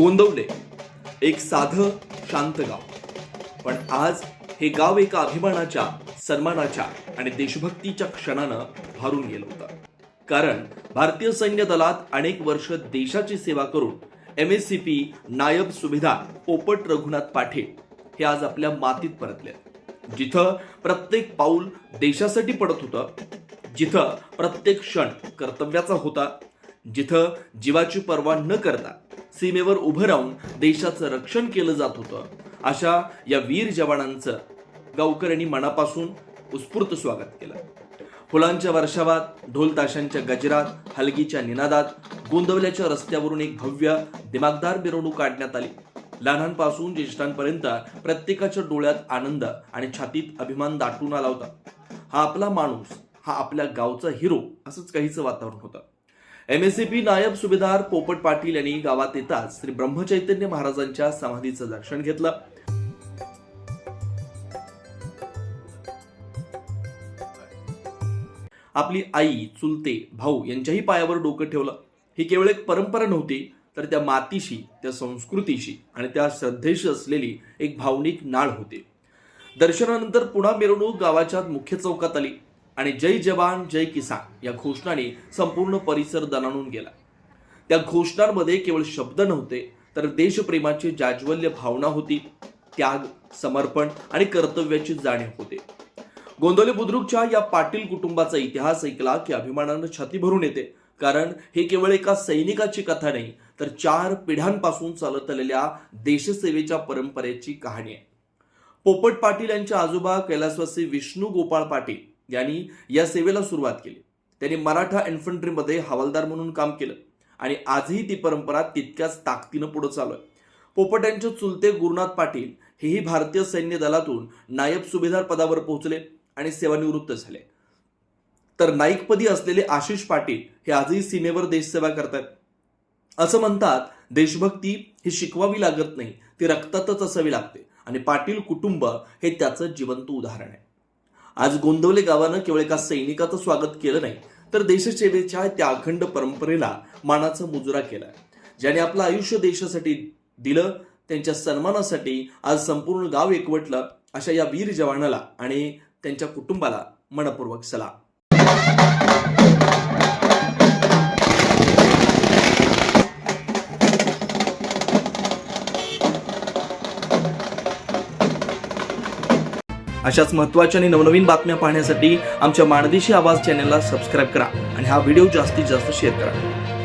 गोंदवले एक साधं शांत गाव, पण आज हे गाव एका अभिमानाच्या, सन्मानाच्या आणि देशभक्तीच्या क्षणानं भारून गेलं होतं. कारण भारतीय सैन्य दलात अनेक वर्ष देशाची सेवा करून MSCP नायब सुभेदार पोपट रघुनाथ पाटील हे आज आपल्या मातीत परतले. जिथं प्रत्येक पाऊल देशासाठी पडत होतं, जिथं प्रत्येक क्षण कर्तव्याचा होता, जिथं जीवाची पर्वा न करता सीमेवर उभं राहून देशाचं रक्षण केलं जात होतं, अशा या वीर जवानांचं गावकऱ्यांनी मनापासून उत्स्फूर्त स्वागत केलं. फुलांच्या वर्षावात, ढोल ताशांच्या गजरात, हलगीच्या निनादात गोंदवल्याच्या रस्त्यावरून एक भव्य दिमागदार मिरवणूक काढण्यात आली. लहानांपासून ज्येष्ठांपर्यंत प्रत्येकाच्या डोळ्यात आनंद आणि छातीत अभिमान दाटून आला होता. हा आपला माणूस, हा आपल्या गावचा हिरो, असंच काहीचं वातावरण होतं. MSCP नायब सुभेदार पोपट पाटील यांनी गावात येताच श्री ब्रह्मचैतन्य महाराजांच्या समाधीचं दर्शन घेतलं. आपली आई, चुलते, भाऊ यांच्याही पायावर डोकं ठेवलं. ही केवळ एक परंपरा नव्हती, तर त्या मातीशी, त्या संस्कृतीशी आणि त्या श्रद्धेशी असलेली एक भावनिक नाळ होती. दर्शनानंतर पुन्हा मिरवणूक गावाच्या मुख्य चौकात आली आणि जय जवान जय किसान या घोषणाने संपूर्ण परिसर दणाणून गेला. त्या घोषणांमध्ये केवळ शब्द नव्हते, तर देशप्रेमाची जाज्वल्य भावना होती. त्याग, समर्पण आणि कर्तव्याची जाणीव होते. गोंदवले बुद्रुकच्या या पाटील कुटुंबाचा इतिहास ऐकला की अभिमानानं छाती भरून येते. कारण हे केवळ एका सैनिकाची कथा नाही, तर 4 पिढ्यांपासून चालत आलेल्या देशसेवेच्या परंपरेची कहाणी आहे. पोपट पाटील यांच्या आजोबा कैलासवासी विष्णू गोपाळ पाटील यांनी या सेवेला सुरुवात केली. त्यांनी मराठा इन्फंट्रीमध्ये हवालदार म्हणून काम केलं आणि आजही ती परंपरा तितक्याच ताकदीनं पुढे चालू आहे. पोपट यांचे चुलते गुरुनाथ पाटील हेही भारतीय सैन्य दलातून नायब सुभेदार पदावर पोहोचले आणि सेवानिवृत्त झाले. तर नाईकपदी असलेले आशिष पाटील हे आजही सीमेवर देशसेवा करतात. असं म्हणतात, देशभक्ती ही शिकवावी लागत नाही, ती रक्तातच असावी लागते आणि पाटील कुटुंब हे त्याचं जिवंत उदाहरण आहे. आज गोंदवले गावानं केवळ एका सैनिकाचं स्वागत केलं नाही, तर देशसेवेच्या त्या अखंड परंपरेला मानाचा मुजरा केला. ज्याने आपलं आयुष्य देशासाठी दिलं, त्यांच्या सन्मानासाठी आज संपूर्ण गाव एकवटलं. अशा या वीर जवानाला आणि त्यांच्या कुटुंबाला मनपूर्वक सलाम. अशाच महत्त्वाच्या आणि नवनवीन बातम्या पाहण्यासाठी आमच्या माणदेशी आवाज चॅनलला सबस्क्राईब करा आणि हा व्हिडिओ जास्तीत जास्त शेअर करा.